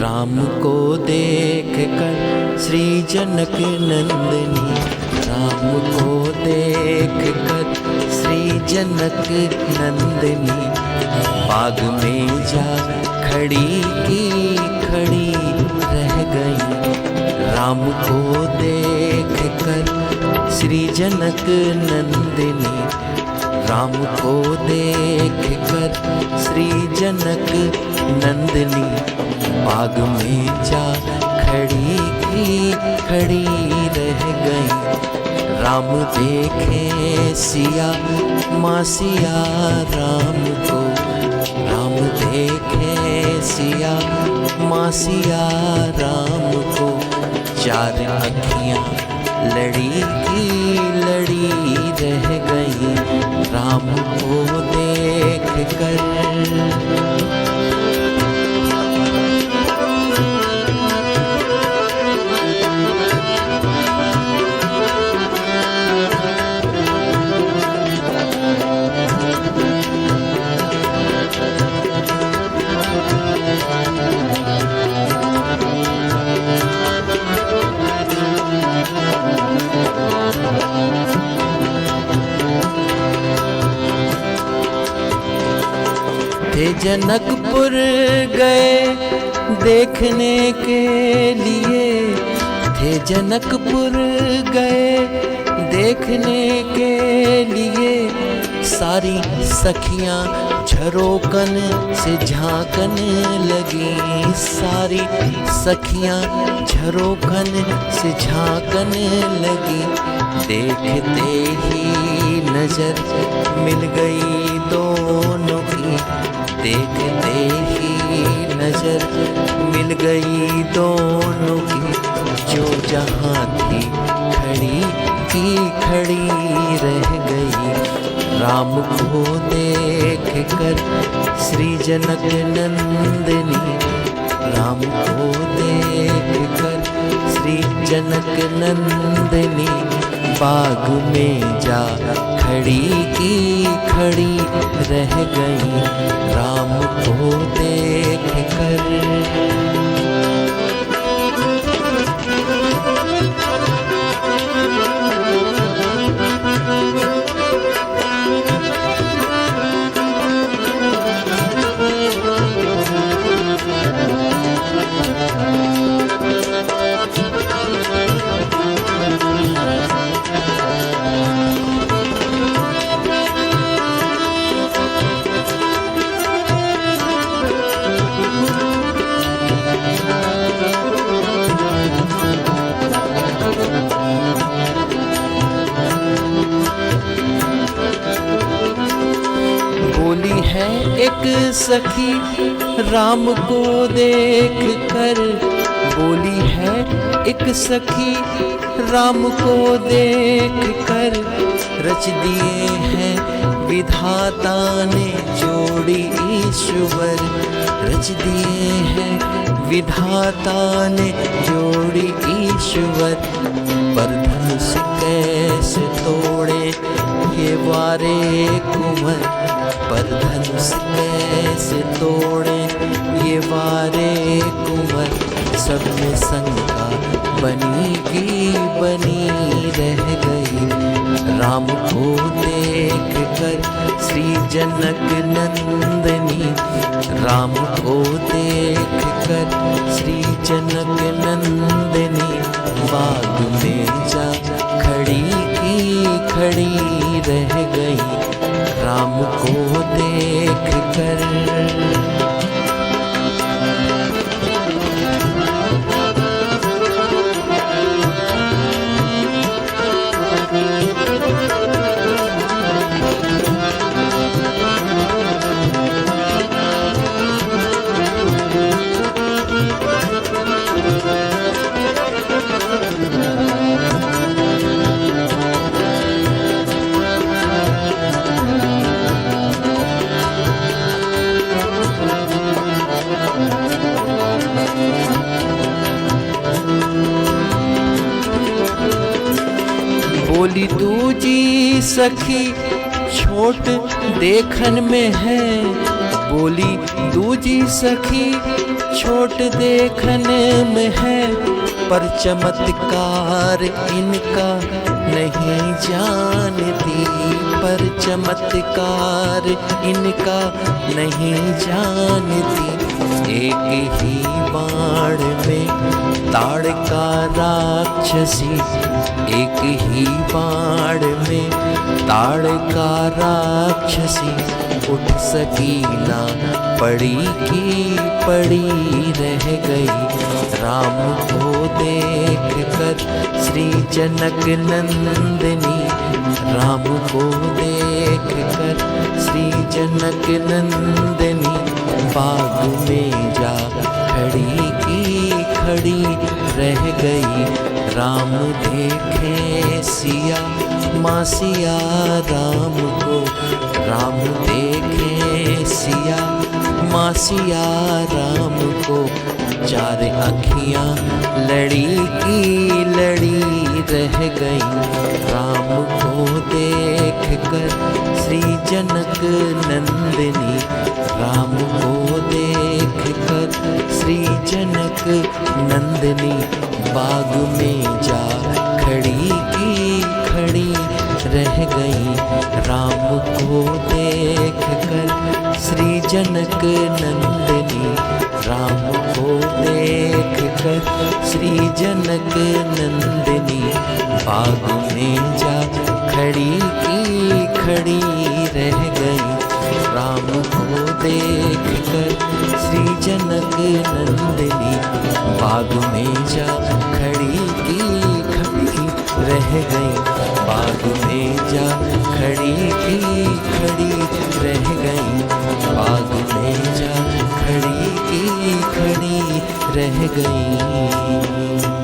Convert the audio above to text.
राम को देख कर श्री जनक नंदिनी, राम को देख कर श्री जनक नंदिनी, बाग में जा खड़ी की खड़ी रह गई। राम को देख कर श्री जनक नंदिनी, राम को देख कर श्री जनक नंदिनी, बाग में जा खड़ी की खड़ी रह गई। राम देखे सिया माँ सिया राम को, राम देखे सिया माँ सिया राम को, चार अखियाँ लड़ी की लड़ी रह गई। राम को देख कर थे जनकपुर गए देखने के लिए, थे जनकपुर गए देखने के लिए, सारी सखियां झरोकन से झांकन लगी, सारी सखियां झरोकन से झांकन लगी। देखते ही नजर मिल गई दोनों की, देखते ही नजर मिल गई दोनों की, जो जहाँ थी खड़ी की खड़ी रह गई। राम को देख कर श्री जनक नंदिनी, राम को देख कर श्री जनक नंदिनी, बाग में जा खड़ी की खड़ी रह गई। राम को देख कर बोली है एक सखी राम को देख कर, बोली है एक सखी राम को देख कर, रच दिए हैं विधाता ने जोड़ी ईश्वर, रच दिए हैं विधाता ने जोड़ी ईश्वर। पर धनुष कैसे तोड़े ये वारे कुंवर, पर धनुष कैसे तोड़े ये वारे कुंवर, सब में शंका बनी की बनी रह गई। राम को देख कर श्री जनक नंदिनी, राम को देख कर श्री जनक नंदिनी, बाग में जा खड़ी की खड़ी रह गई। राम को देख कर बोली दूजी सखी छोट देखन में है, बोली दूजी सखी छोट देखन में है, पर चमत्कार इनका नहीं जानती, पर चमत्कार इनका नहीं जानती। एक ही बाण में ताड़का राक्षसी, एक ही बाण में ताड़का राक्षसी, उठ सकी ना पड़ी की पड़ी रह गई। राम को देख कर श्री जनक नंदिनी, राम को देख कर श्री जनक नंदिनी, बाग में जा खड़ी की खड़ी रह गई। राम देखे सिया माँ सिया राम को, राम देखे सिया माँ सिया राम को, चार अखियाँ लड़ी की लड़ी रह गई। राम को देख कर श्री जनक नंदिनी, राम को देख कर श्री जनक नंदिनी, बाग में जा खड़ी की खड़ी रह गई। राम को देख कर श्री जनक नंदिनी, राम को देख कर श्री जनक नंदिनी, बाग में जा खड़ी की खड़ी रह गई। राम को देख कर श्री जनक नंदिनी, बाग में जा खड़ी की खड़ी रह गई। बाग में जा खड़ी की खड़ी रह गई, बाग में जा खड़ी की खड़ी रह गई।